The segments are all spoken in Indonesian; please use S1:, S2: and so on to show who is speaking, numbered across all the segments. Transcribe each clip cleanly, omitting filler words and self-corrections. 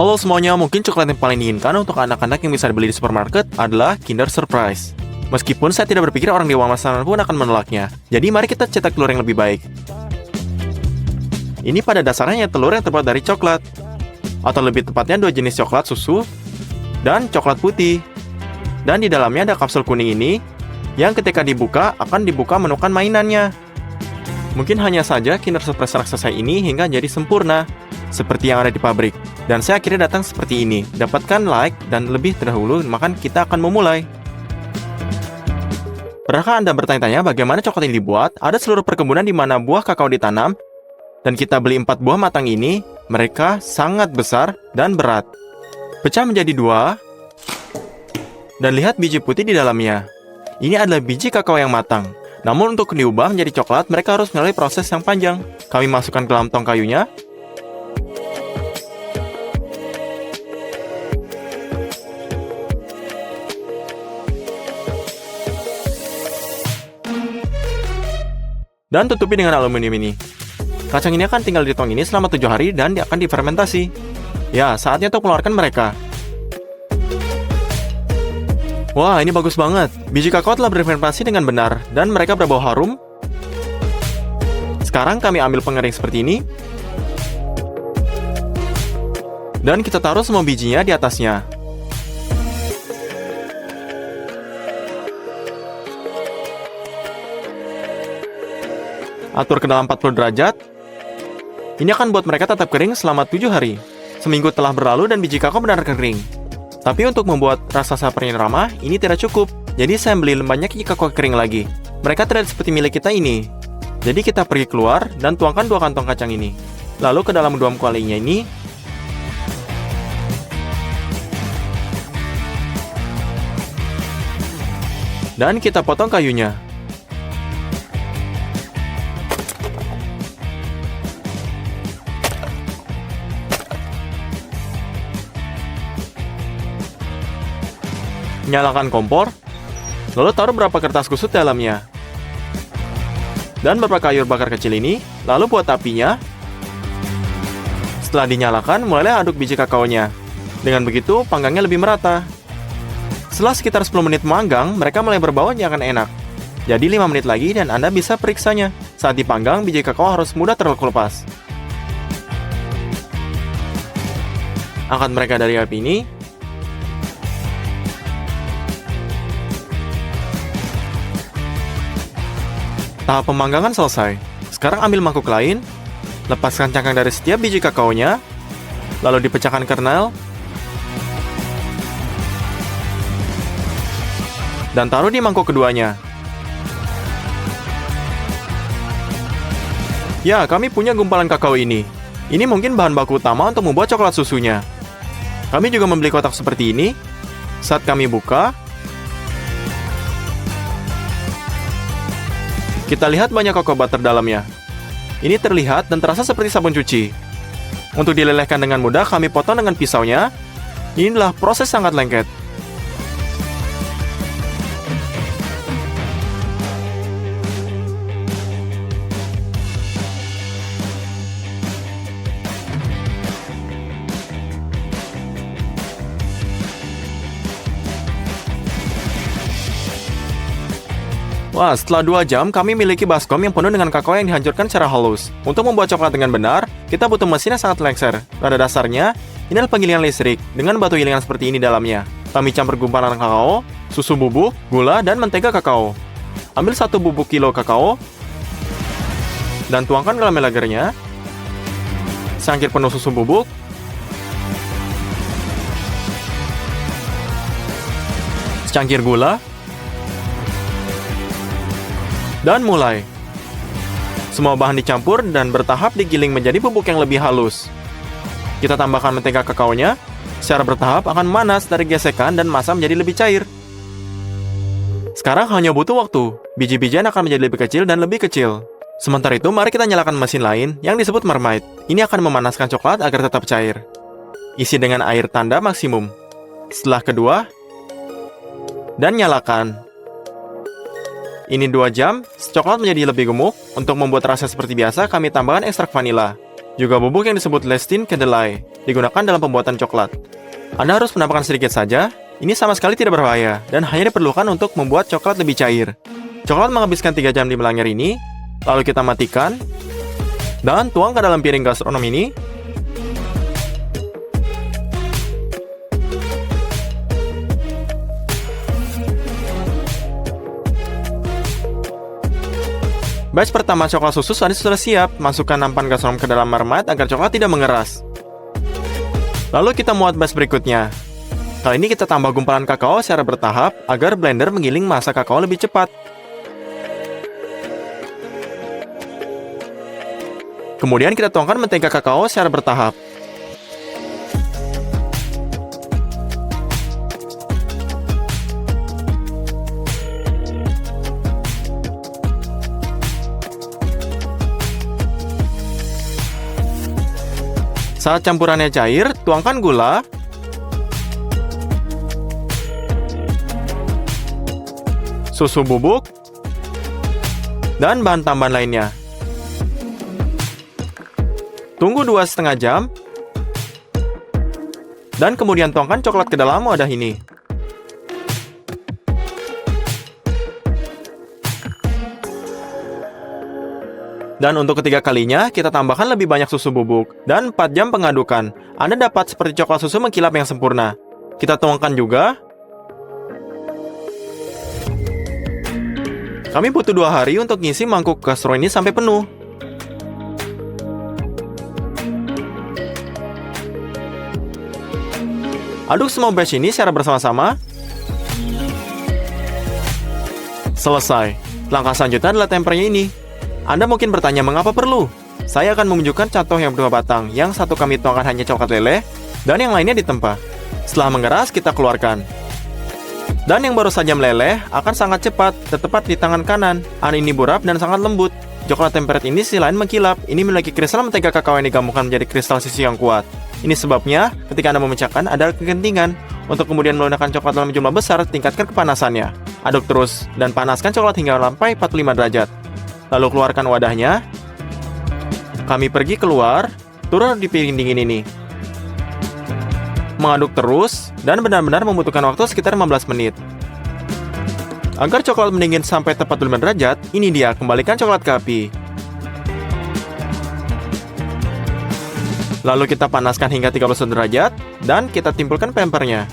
S1: Halo semuanya, mungkin coklat yang paling diinginkan untuk anak-anak yang bisa dibeli di supermarket adalah Kinder Surprise. Meskipun saya tidak berpikir orang dewasa pun akan menolaknya. Jadi mari kita cetak telur yang lebih baik. Ini pada dasarnya telur yang terbuat dari coklat. Atau lebih tepatnya dua jenis coklat susu dan coklat putih. Dan di dalamnya ada kapsul kuning ini yang ketika dibuka akan dibuka menemukan mainannya. Mungkin hanya saja Kinder Surprise raksasa ini hingga jadi sempurna, seperti yang ada di pabrik. Dan saya akhirnya datang seperti ini. Dapatkan like dan lebih terdahulu, maka kita akan memulai. Pernahkah Anda bertanya-tanya bagaimana coklat ini dibuat? Ada seluruh perkebunan di mana buah kakao ditanam, dan kita beli 4 buah matang ini, mereka sangat besar dan berat. Pecah menjadi 2, dan lihat biji putih di dalamnya. Ini adalah biji kakao yang matang. Namun untuk diubah menjadi coklat, mereka harus melalui proses yang panjang. Kami masukkan ke dalam tong kayunya. Dan tutupi dengan aluminium ini. Kacang ini akan tinggal di tong ini selama 7 hari dan akan difermentasi. Ya, saatnya untuk mengeluarkan mereka. Wah, ini bagus banget. Biji kakao telah berfermentasi dengan benar, dan mereka berbau harum. Sekarang kami ambil pengering seperti ini. Dan kita taruh semua bijinya di atasnya. Atur ke dalam 40 derajat. Ini akan buat mereka tetap kering selama 7 hari. Seminggu telah berlalu dan biji kakao benar kering. Tapi untuk membuat raksasa pernyataan ramah, ini tidak cukup. Jadi saya beli banyak biji kakao kering lagi. Mereka tidak seperti milik kita ini. Jadi kita pergi keluar dan tuangkan 2 kantong kacang ini. Lalu ke dalam 2 kualinya ini. Dan kita potong kayunya. Nyalakan kompor, lalu taruh beberapa kertas kusut dalamnya. Dan beberapa kayu bakar kecil ini, lalu buat apinya. Setelah dinyalakan, mulailah aduk biji kakaonya. Dengan begitu, panggangnya lebih merata. Setelah sekitar 10 menit manggang, mereka mulai berbau yang akan enak. Jadi 5 menit lagi dan Anda bisa periksanya. Saat dipanggang, biji kakao harus mudah terlepas. Angkat mereka dari api ini. Tahap pemanggangan selesai. Sekarang ambil mangkuk lain, lepaskan cangkang dari setiap biji kakaonya, lalu dipecahkan kernel, dan taruh di mangkuk keduanya. Ya, kami punya gumpalan kakao ini. Ini mungkin bahan baku utama untuk membuat coklat susunya. Kami juga membeli kotak seperti ini. Saat kami buka, kita lihat banyak kakao butter dalamnya. Ini terlihat dan terasa seperti sabun cuci. Untuk dilelehkan dengan mudah, kami potong dengan pisaunya. Inilah proses sangat lengket. Wah, setelah 2 jam, kami memiliki baskom yang penuh dengan kakao yang dihancurkan secara halus. Untuk membuat coklat dengan benar, kita butuh mesin yang sangat lengser. Pada dasarnya, ini adalah penggilingan listrik, dengan batu gilingan seperti ini dalamnya. Kami campur gumpalan kakao, susu bubuk, gula, dan mentega kakao. Ambil 1 bubuk kilo kakao, dan tuangkan ke dalam melagernya. Secangkir penuh susu bubuk, secangkir gula, dan mulai. Semua bahan dicampur dan bertahap digiling menjadi bubuk yang lebih halus. Kita tambahkan mentega kakaonya. Secara bertahap akan manas dari gesekan dan massa menjadi lebih cair. Sekarang hanya butuh waktu. Biji-bijian akan menjadi lebih kecil dan lebih kecil. Sementara itu, mari kita nyalakan mesin lain yang disebut marmite. Ini akan memanaskan coklat agar tetap cair. Isi dengan air tanda maksimum. Setelah kedua, dan nyalakan. Ini 2 jam, coklat menjadi lebih gemuk. Untuk membuat rasa seperti biasa, kami tambahkan ekstrak vanila. juga bubuk yang disebut lecithin kedelai, digunakan dalam pembuatan coklat. Anda harus menambahkan sedikit saja, ini sama sekali tidak berbahaya, dan hanya diperlukan untuk membuat coklat lebih cair. Coklat menghabiskan 3 jam di melangir ini, lalu kita matikan, dan tuang ke dalam piring gastronom ini. Batch pertama coklat susu sudah siap. Masukkan nampan gastronom ke dalam marmite agar coklat tidak mengeras. Lalu kita muat batch berikutnya. Kali ini kita tambah gumpalan kakao secara bertahap agar blender menggiling massa kakao lebih cepat. Kemudian kita tuangkan mentega kakao secara bertahap. Saat campurannya cair, tuangkan gula, susu bubuk, dan bahan tambahan lainnya. Tunggu 2,5 jam, dan kemudian tuangkan coklat ke dalam wadah ini. Dan untuk ketiga kalinya, kita tambahkan lebih banyak susu bubuk. Dan 4 jam pengadukan. Anda dapat seperti coklat susu mengkilap yang sempurna. Kita tuangkan juga. Kami butuh 2 hari untuk ngisi mangkuk gastro ini sampai penuh. Aduk semua batch ini secara bersama-sama. Selesai. Langkah selanjutnya adalah tempernya ini. Anda mungkin bertanya mengapa perlu? Saya akan menunjukkan contoh yang berdua batang. Yang satu kami tuangkan hanya coklat leleh, dan yang lainnya ditempa. Setelah mengeras, kita keluarkan. Dan yang baru saja meleleh akan sangat cepat, tepat di tangan kanan. Ini burap dan sangat lembut. Coklat tempered ini sisi lain mengkilap. Ini memiliki kristal mentega kakao yang digabungkan menjadi kristal sisi yang kuat. Ini sebabnya, ketika Anda memecahkan, ada kegentingan. Untuk kemudian melunakkan coklat dalam jumlah besar, tingkatkan kepanasannya. Aduk terus, dan panaskan coklat hingga sampai 45 derajat. Lalu keluarkan wadahnya. Kami pergi keluar, turun di piring dingin ini. Mengaduk terus, dan benar-benar membutuhkan waktu sekitar 15 menit. Agar coklat mendingin sampai tepat 45 derajat, ini dia, kembalikan coklat ke api. Lalu kita panaskan hingga 31 derajat, dan kita timpulkan pampernya.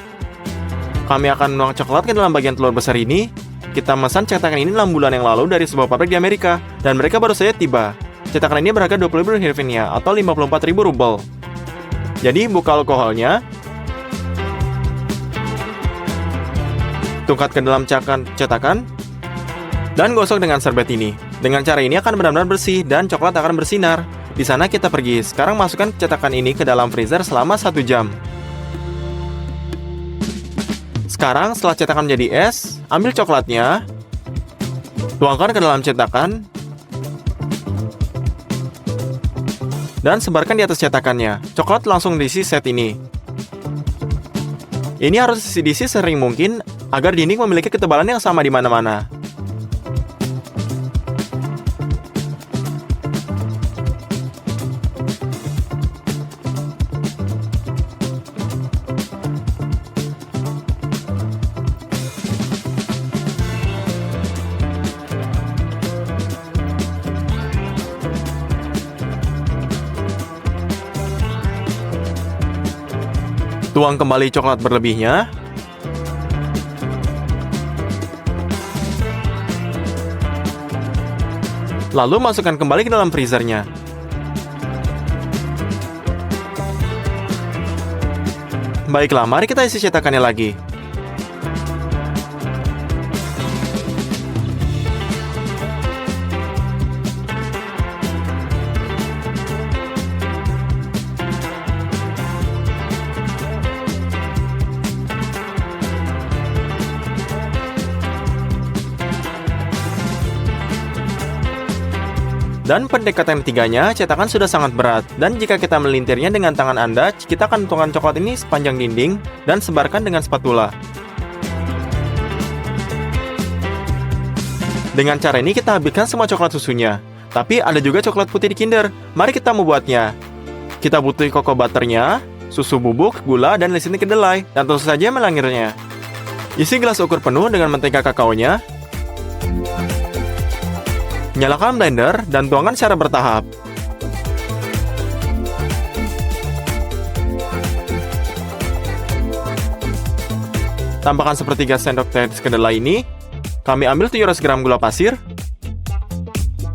S1: Kami akan menuang coklat ke dalam bagian telur besar ini. Kita memesan cetakan ini 6 bulan yang lalu dari sebuah pabrik di Amerika, dan mereka baru saja tiba. Cetakan ini berharga 20.000 hryvnia atau 54.000 rubel. Jadi buka alkoholnya, tungkat ke dalam cetakan, dan gosok dengan serbet ini. Dengan cara ini akan benar-benar bersih dan coklat akan bersinar. Di sana kita pergi. Sekarang masukkan cetakan ini ke dalam freezer selama 1 jam. Sekarang setelah cetakan menjadi es, ambil coklatnya, tuangkan ke dalam cetakan, dan sebarkan di atas cetakannya. Coklat langsung diisi set ini. Ini harus diisi sering mungkin agar dinding memiliki ketebalan yang sama di mana-mana. Tuang kembali coklat berlebihnya. Lalu masukkan kembali ke dalam freezernya. Baiklah, mari kita isi cetakannya lagi. Dan pendekatan ketiganya, cetakan sudah sangat berat. Dan jika kita melintirnya dengan tangan Anda, kita akan tuangkan coklat ini sepanjang dinding dan sebarkan dengan spatula. Dengan cara ini kita habiskan semua coklat susunya. Tapi ada juga coklat putih di Kinder. Mari kita membuatnya. Kita butuh cocoa butternya, susu bubuk, gula, dan listening kedelai, dan tentu saja melangirnya. Isi gelas ukur penuh dengan mentega kakaonya. Nyalakan blender dan tuangkan secara bertahap. Tambahkan sepertiga sendok teh kedelai ini. Kami ambil 700 gram gula pasir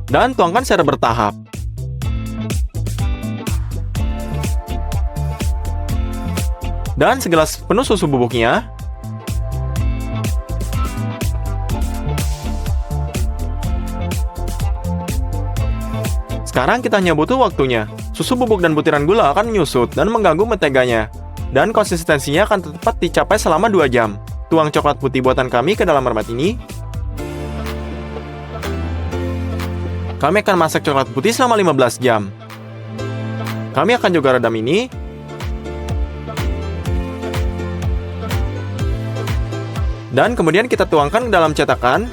S1: dan tuangkan secara bertahap. Dan segelas penuh susu bubuknya. Sekarang kita hanya butuh waktunya. Susu bubuk dan butiran gula akan menyusut dan mengganggu menteganya. Dan konsistensinya akan tepat dicapai selama 2 jam. Tuang coklat putih buatan kami ke dalam mermat ini. Kami akan masak coklat putih selama 15 jam. Kami akan juga redam ini. Dan kemudian kita tuangkan ke dalam cetakan.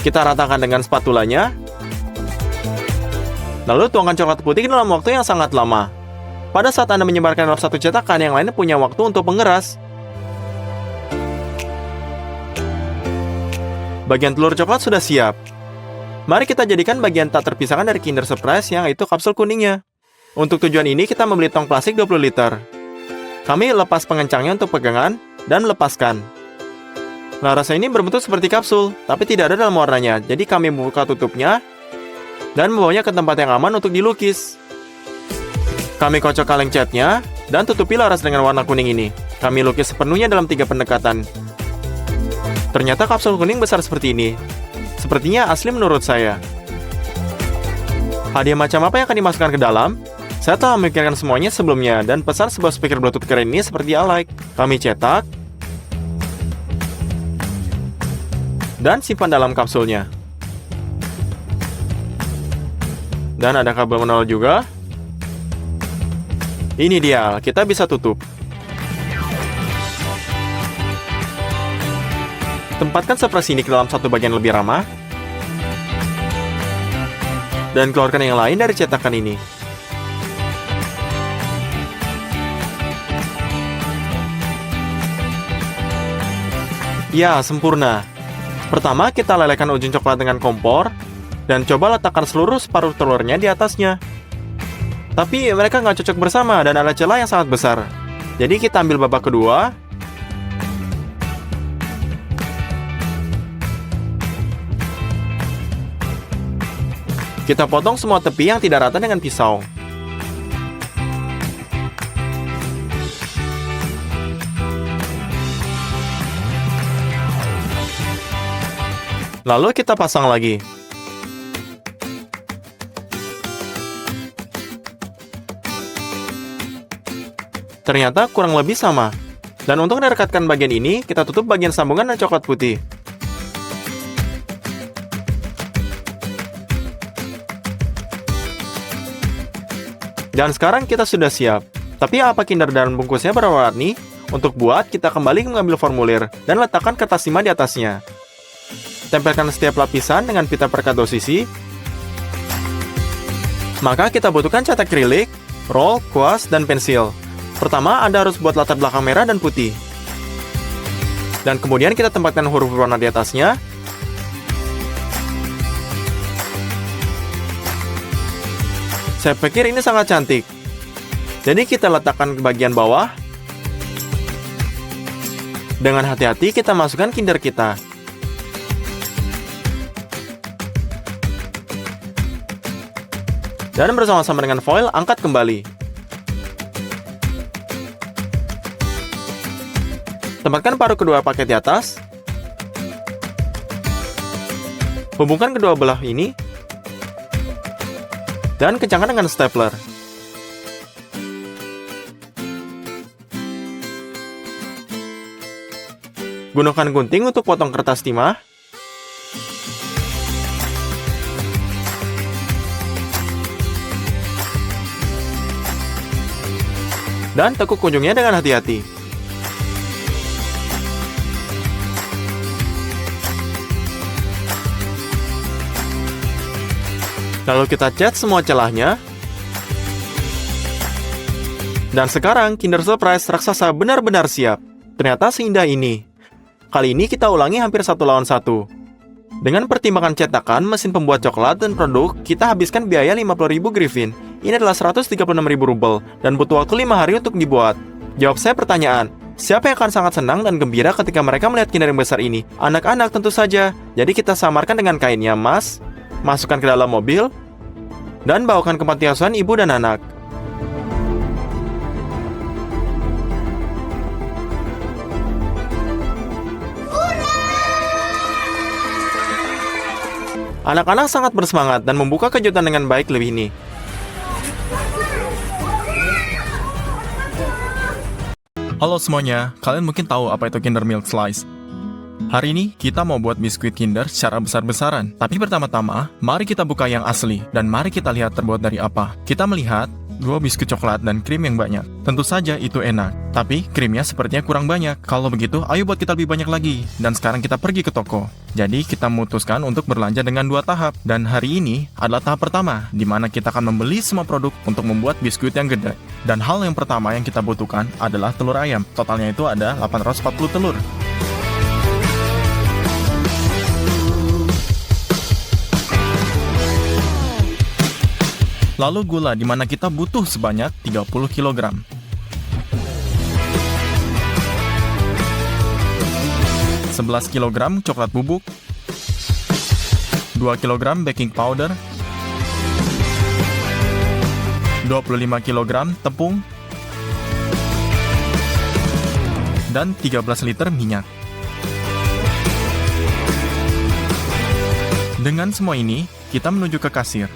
S1: Kita ratakan dengan spatulanya. Lalu tuangkan coklat putih dalam waktu yang sangat lama. Pada saat Anda menyebarkan dalam satu cetakan, yang lain punya waktu untuk mengeras. Bagian telur coklat sudah siap. Mari kita jadikan bagian tak terpisahkan dari Kinder Surprise, yang itu kapsul kuningnya. Untuk tujuan ini, kita membeli tong plastik 20 liter. Kami lepas pengencangnya untuk pegangan, dan lepaskan. Nah, rasa ini berbentuk seperti kapsul, tapi tidak ada dalam warnanya. Jadi kami membuka tutupnya, dan membawanya ke tempat yang aman untuk dilukis. Kami kocok kaleng catnya, dan tutupi laras dengan warna kuning ini. Kami lukis sepenuhnya dalam 3 pendekatan. Ternyata kapsul kuning besar seperti ini. Sepertinya asli menurut saya. Hadiah macam apa yang akan dimasukkan ke dalam? Saya telah memikirkan semuanya sebelumnya dan pesan sebuah speaker Bluetooth keren ini seperti alike. Kami cetak dan simpan dalam kapsulnya. Dan ada kabel menol juga. Ini dia, kita bisa tutup. Tempatkan surprise ini ke dalam satu bagian lebih ramah. Dan keluarkan yang lain dari cetakan ini. Ya, sempurna. Pertama, kita lelehkan ujung coklat dengan kompor. Dan coba letakkan seluruh separuh telurnya di atasnya. Tapi mereka nggak cocok bersama dan ada celah yang sangat besar. Jadi kita ambil babak kedua. Kita potong semua tepi yang tidak rata dengan pisau. Lalu kita pasang lagi. Ternyata kurang lebih sama. Dan untuk merekatkan bagian ini, kita tutup bagian sambungan dan coklat putih. Dan sekarang kita sudah siap. Tapi apa Kinder dan bungkusnya berwarna-warni? Untuk buat, kita kembali mengambil formulir dan letakkan kertas timah di atasnya. Tempelkan setiap lapisan dengan pita perekat 2 sisi. Maka kita butuhkan cat akrilik, roll, kuas, dan pensil. Pertama, Anda harus buat latar belakang merah dan putih. Dan kemudian kita tempatkan huruf berwarna di atasnya. Saya pikir ini sangat cantik. Jadi kita letakkan ke bagian bawah. Dengan hati-hati kita masukkan Kinder kita. Dan bersama-sama dengan foil, angkat kembali. Tempatkan paruh kedua paket di atas. Hubungkan kedua belah ini. Dan kencangkan dengan stapler. Gunakan gunting untuk potong kertas timah. Dan tekuk ujungnya dengan hati-hati. Lalu kita cat semua celahnya. Dan sekarang Kinder Surprise raksasa benar-benar siap. Ternyata seindah ini. Kali ini kita ulangi hampir 1 lawan 1. Dengan pertimbangan cetakan, mesin pembuat coklat, dan produk, kita habiskan biaya 50.000 griffin. Ini adalah 136.000 rubel, dan butuh waktu 5 hari untuk dibuat. Jawab saya pertanyaan, siapa yang akan sangat senang dan gembira ketika mereka melihat Kinder yang besar ini? Anak-anak tentu saja. Jadi kita samarkan dengan kainnya, Mas. Masukkan ke dalam mobil, dan bawakan ke panti asuhan ibu dan anak. Anak-anak sangat bersemangat dan membuka kejutan dengan baik lebih ini. Halo semuanya, kalian mungkin tahu apa itu Kinder Milk Slice. Hari ini kita mau buat biskuit Kinder secara besar-besaran. Tapi pertama-tama, mari kita buka yang asli dan mari kita lihat terbuat dari apa. Kita melihat 2 biskuit coklat dan krim yang banyak. Tentu saja itu enak, tapi krimnya sepertinya kurang banyak. Kalau begitu, ayo buat kita lebih banyak lagi. Dan sekarang kita pergi ke toko. Jadi kita memutuskan untuk berlanja dengan 2 tahap. Dan hari ini adalah tahap pertama, di mana kita akan membeli semua produk untuk membuat biskuit yang gede. Dan hal yang pertama yang kita butuhkan adalah telur ayam. Totalnya itu ada 840 telur. Lalu gula, di mana kita butuh sebanyak 30 kg. Sebelas kg coklat bubuk, 2 kg baking powder, 25 kg tepung, dan 13 liter minyak. Dengan semua ini, kita menuju ke kasir.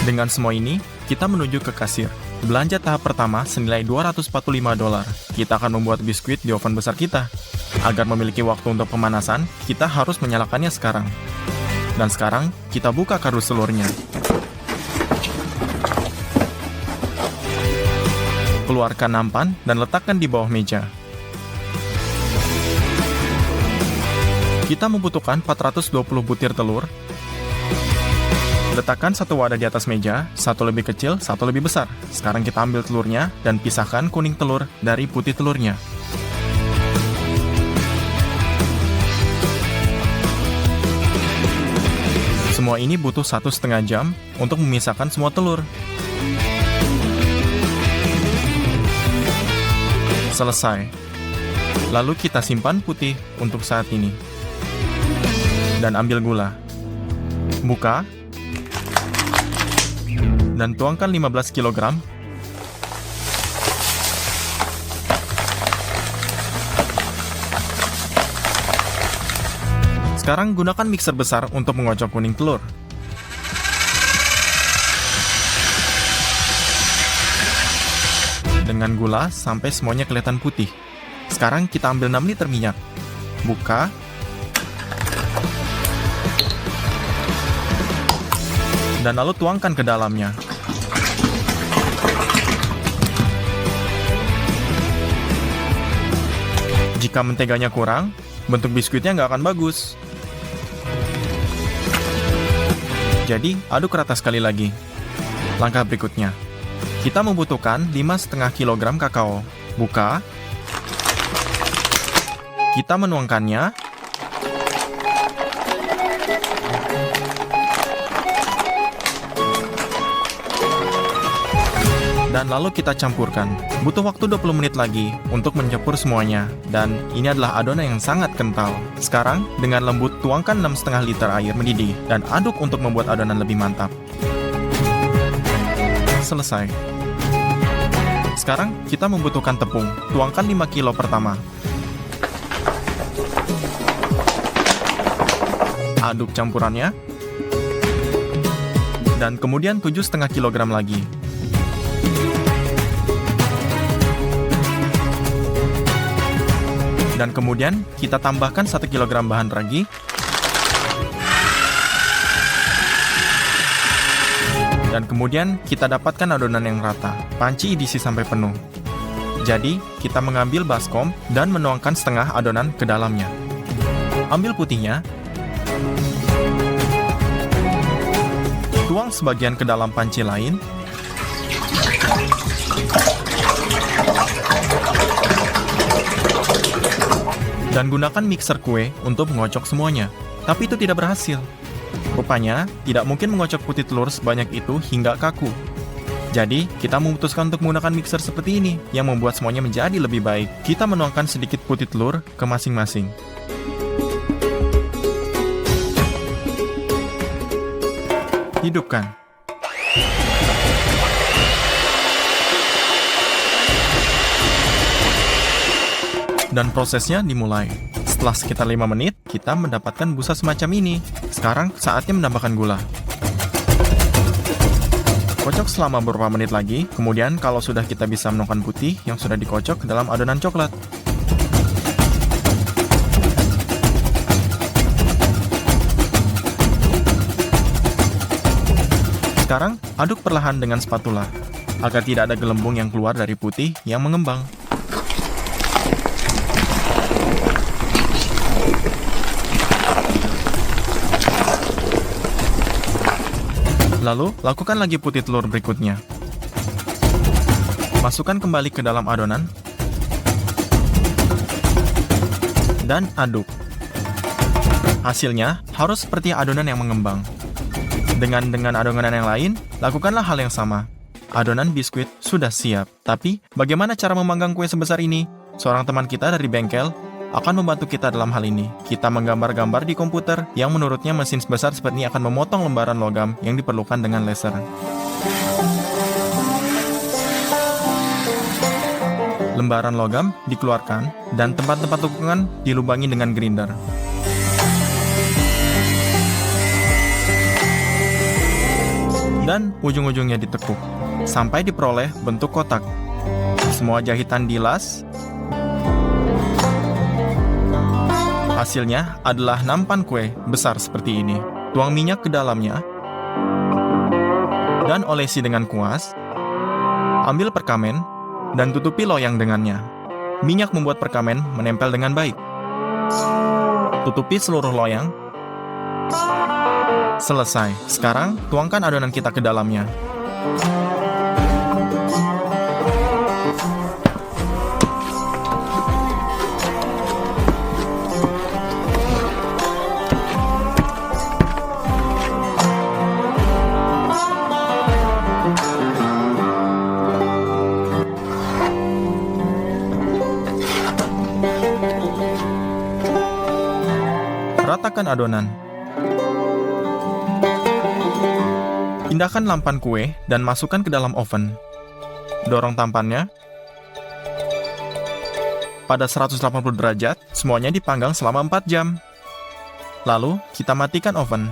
S1: Dengan semua ini, kita menuju ke kasir. Belanja tahap pertama senilai $245. Kita akan membuat biskuit di oven besar kita. Agar memiliki waktu untuk pemanasan, kita harus menyalakannya sekarang. Dan sekarang, kita buka kardus telurnya. Keluarkan nampan dan letakkan di bawah meja. Kita membutuhkan 420 butir telur. Letakkan 1 wadah di atas meja, 1 lebih kecil, 1 lebih besar. Sekarang kita ambil telurnya dan pisahkan kuning telur dari putih telurnya. Semua ini butuh 1,5 jam untuk memisahkan semua telur. Selesai. Lalu kita simpan putih untuk saat ini. Dan ambil gula. Buka. Dan tuangkan 15 kg. Sekarang gunakan mixer besar untuk mengocok kuning telur. Dengan gula sampai semuanya kelihatan putih. Sekarang kita ambil 6 liter minyak. Buka. Dan lalu tuangkan ke dalamnya. Jika menteganya kurang, bentuk biskuitnya nggak akan bagus. Jadi, aduk rata sekali lagi. Langkah berikutnya, kita membutuhkan 5,5 kg kakao. Buka. Kita menuangkannya. Dan lalu kita campurkan. Butuh waktu 20 menit lagi untuk mencampur semuanya. Dan ini adalah adonan yang sangat kental. Sekarang, dengan lembut tuangkan 6,5 liter air mendidih dan aduk untuk membuat adonan lebih mantap. Selesai. Sekarang, kita membutuhkan tepung. Tuangkan 5 kilo pertama. Aduk campurannya. Dan kemudian 7,5 kg lagi. Dan kemudian kita tambahkan 1 kg bahan ragi. Dan kemudian kita dapatkan adonan yang rata. Panci diisi sampai penuh. Jadi, kita mengambil baskom dan menuangkan setengah adonan ke dalamnya. Ambil putihnya, tuang sebagian ke dalam panci lain, dan gunakan mixer kue untuk mengocok semuanya. Tapi itu tidak berhasil. Rupanya, tidak mungkin mengocok putih telur sebanyak itu hingga kaku. Jadi, kita memutuskan untuk menggunakan mixer seperti ini, yang membuat semuanya menjadi lebih baik. Kita menuangkan sedikit putih telur ke masing-masing. Hidupkan. Dan prosesnya dimulai. Setelah sekitar 5 menit, kita mendapatkan busa semacam ini. Sekarang saatnya menambahkan gula. Kocok selama beberapa menit lagi, kemudian kalau sudah kita bisa menuangkan putih yang sudah dikocok ke dalam adonan coklat. Sekarang, aduk perlahan dengan spatula, agar tidak ada gelembung yang keluar dari putih yang mengembang. Lalu, lakukan lagi putih telur berikutnya. Masukkan kembali ke dalam adonan, dan aduk. Hasilnya harus seperti adonan yang mengembang. Dengan adonan yang lain, lakukanlah hal yang sama. Adonan biskuit sudah siap. Tapi, bagaimana cara memanggang kue sebesar ini? Seorang teman kita dari bengkel akan membantu kita dalam hal ini. Kita menggambar-gambar di komputer yang menurutnya mesin sebesar seperti ini akan memotong lembaran logam yang diperlukan dengan laser. Lembaran logam dikeluarkan dan tempat-tempat tukungan dilubangi dengan grinder. Dan ujung-ujungnya ditekuk, sampai diperoleh bentuk kotak. Semua jahitan dilas. Hasilnya adalah nampan kue besar seperti ini. Tuang minyak ke dalamnya, dan olesi dengan kuas. Ambil perkamen, dan tutupi loyang dengannya. Minyak membuat perkamen menempel dengan baik. Tutupi seluruh loyang. Selesai. Sekarang, tuangkan adonan kita ke dalamnya. Ratakan adonan. Pindahkan lampan kue dan masukkan ke dalam oven. Dorong tampannya. Pada 180 derajat, semuanya dipanggang selama 4 jam. Lalu, kita matikan oven.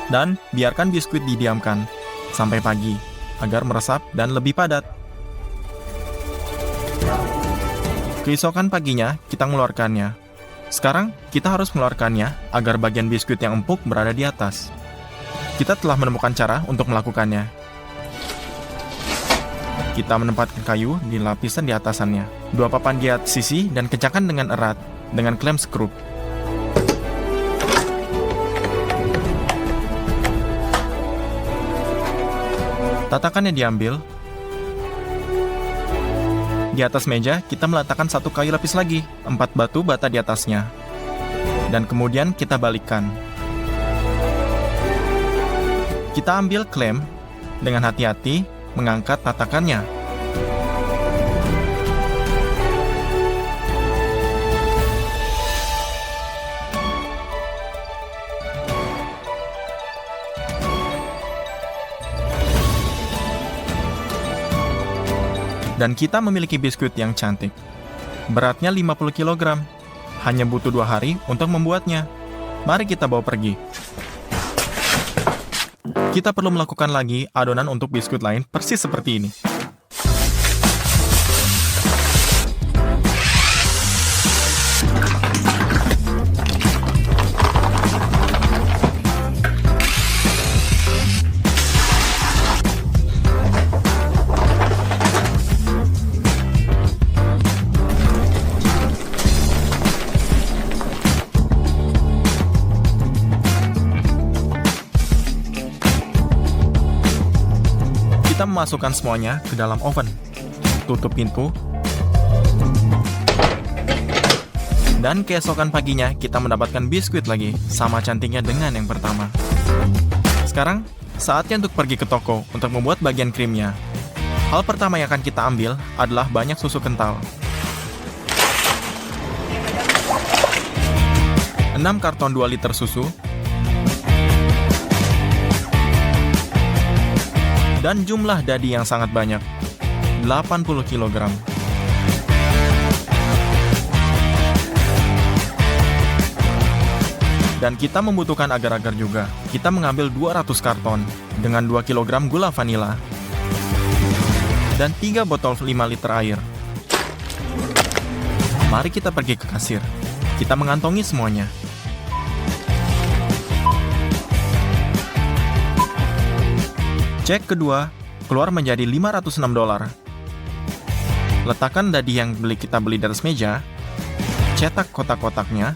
S1: Dan biarkan biskuit didiamkan sampai pagi, agar meresap dan lebih padat. Keesokan paginya, kita mengeluarkannya. Sekarang, kita harus mengeluarkannya agar bagian biskuit yang empuk berada di atas. Kita telah menemukan cara untuk melakukannya. Kita menempatkan kayu di lapisan di atasannya. 2 papan di atas sisi dan kencangkan dengan erat dengan klem skrup. Tatakannya diambil. Di atas meja, kita meletakkan 1 kayu lapis lagi, 4 batu bata di atasnya. Dan kemudian kita balikkan. Kita ambil klem, dengan hati-hati mengangkat tatakannya. Dan kita memiliki biskuit yang cantik. Beratnya 50 kg. Hanya butuh 2 hari untuk membuatnya. Mari kita bawa pergi. Kita perlu melakukan lagi adonan untuk biskuit lain persis seperti ini. kita memasukkan semuanya ke dalam oven. Tutup pintu. Dan keesokan paginya, kita mendapatkan biskuit lagi, sama cantiknya dengan yang pertama. Sekarang, saatnya untuk pergi ke toko untuk membuat bagian krimnya. Hal pertama yang akan kita ambil adalah banyak susu kental. 6 karton 2 liter susu. Dan jumlah dadi yang sangat banyak, 80 kg. Dan kita membutuhkan agar-agar juga. Kita mengambil 200 karton dengan 2 kg gula vanila dan 3 botol 5 liter air. Mari kita pergi ke kasir. Kita mengantongi semuanya. Cek kedua, keluar menjadi $506. Letakkan dadi yang kita beli di atas meja, cetak kotak-kotaknya,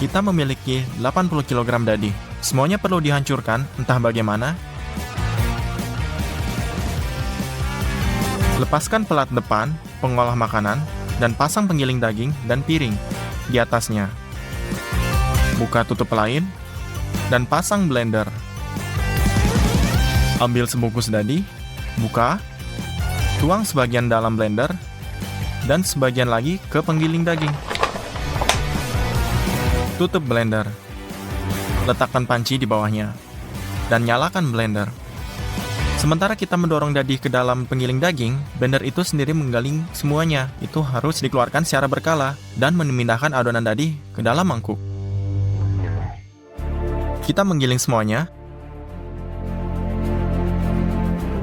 S1: kita memiliki 80 kg dadi. Semuanya perlu dihancurkan, entah bagaimana. Lepaskan pelat depan, pengolah makanan, dan pasang penggiling daging dan piring di atasnya. Buka tutup lain, dan pasang blender. Ambil sebungkus dadi, buka, tuang sebagian dalam blender, dan sebagian lagi ke penggiling daging. Tutup blender. Letakkan panci di bawahnya, dan nyalakan blender. Sementara kita mendorong dadi ke dalam penggiling daging, blender itu sendiri menggiling semuanya. Itu harus dikeluarkan secara berkala dan memindahkan adonan dadi ke dalam mangkuk. Kita menggiling semuanya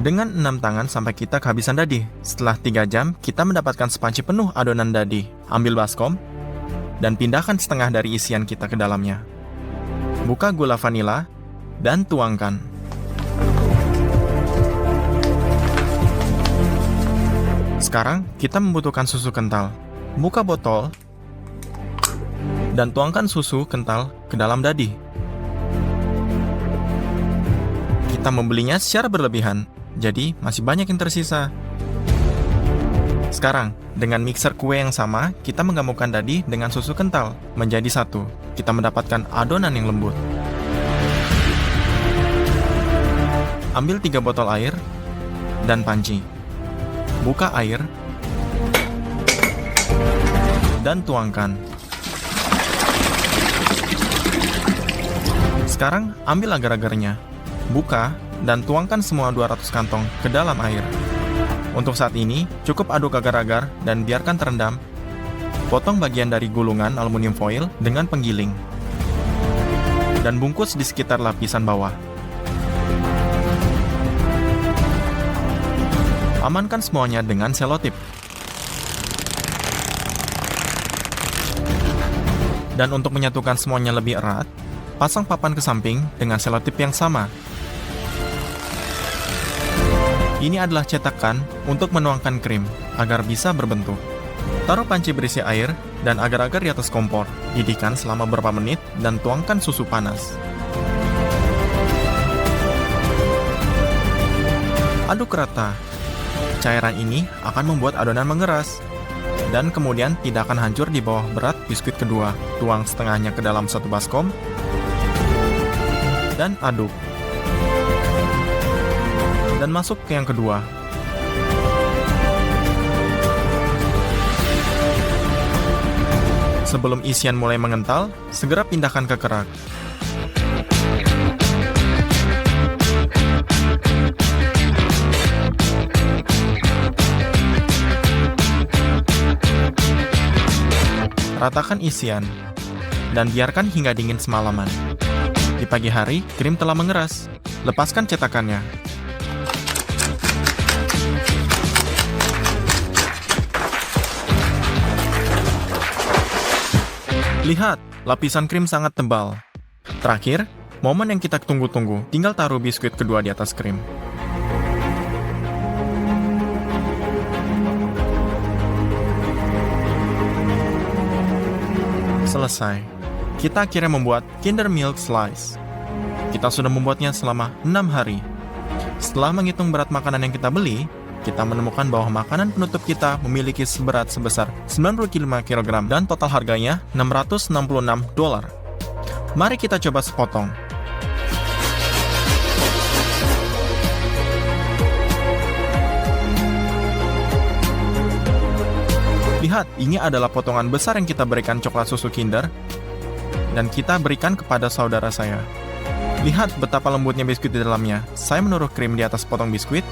S1: dengan 6 tangan sampai kita kehabisan dadi. Setelah 3 jam, kita mendapatkan sepanci penuh adonan dadi. Ambil baskom dan pindahkan setengah dari isian kita ke dalamnya. Buka gula vanila dan tuangkan. Sekarang, kita membutuhkan susu kental. Buka botol dan tuangkan susu kental ke dalam dadi. Kita membelinya secara berlebihan, jadi masih banyak yang tersisa. Sekarang, dengan mixer kue yang sama, kita menggabungkan dadi dengan susu kental menjadi satu. Kita mendapatkan adonan yang lembut. Ambil 3 botol air dan panci. Buka air dan tuangkan. Sekarang ambil agar-agarnya, buka dan tuangkan semua 200 kantong ke dalam air. Untuk saat ini, cukup aduk agar-agar dan biarkan terendam. Potong bagian dari gulungan aluminium foil dengan penggiling. Dan bungkus di sekitar lapisan bawah. Amankan semuanya dengan selotip. Dan untuk menyatukan semuanya lebih erat, pasang papan ke samping dengan selotip yang sama. Ini adalah cetakan untuk menuangkan krim agar bisa berbentuk. Taruh panci berisi air dan agar-agar di atas kompor. Didihkan selama beberapa menit dan tuangkan susu panas. Aduk rata. Cairan ini akan membuat adonan mengeras dan kemudian tidak akan hancur di bawah berat biskuit kedua. Tuang setengahnya ke dalam satu baskom dan aduk. Dan masuk ke yang kedua. Sebelum isian mulai mengental, segera pindahkan ke kerak. Ratakan isian, dan biarkan hingga dingin semalaman. Di pagi hari, krim telah mengeras. Lepaskan cetakannya. Lihat, lapisan krim sangat tebal. Terakhir, momen yang kita tunggu-tunggu, tinggal taruh biskuit kedua di atas krim. Selesai. Kita akhirnya membuat Kinder Milk Slice. Kita sudah membuatnya selama 6 hari. Setelah menghitung berat makanan yang kita beli, kita menemukan bahwa makanan penutup kita memiliki berat sebesar 95 kg dan total harganya $666. Mari kita coba sepotong. Lihat, ini adalah potongan besar yang kita berikan coklat susu Kinder dan kita berikan kepada saudara saya. Lihat betapa lembutnya biskuit di dalamnya. Saya menaruh krim di atas potong biskuit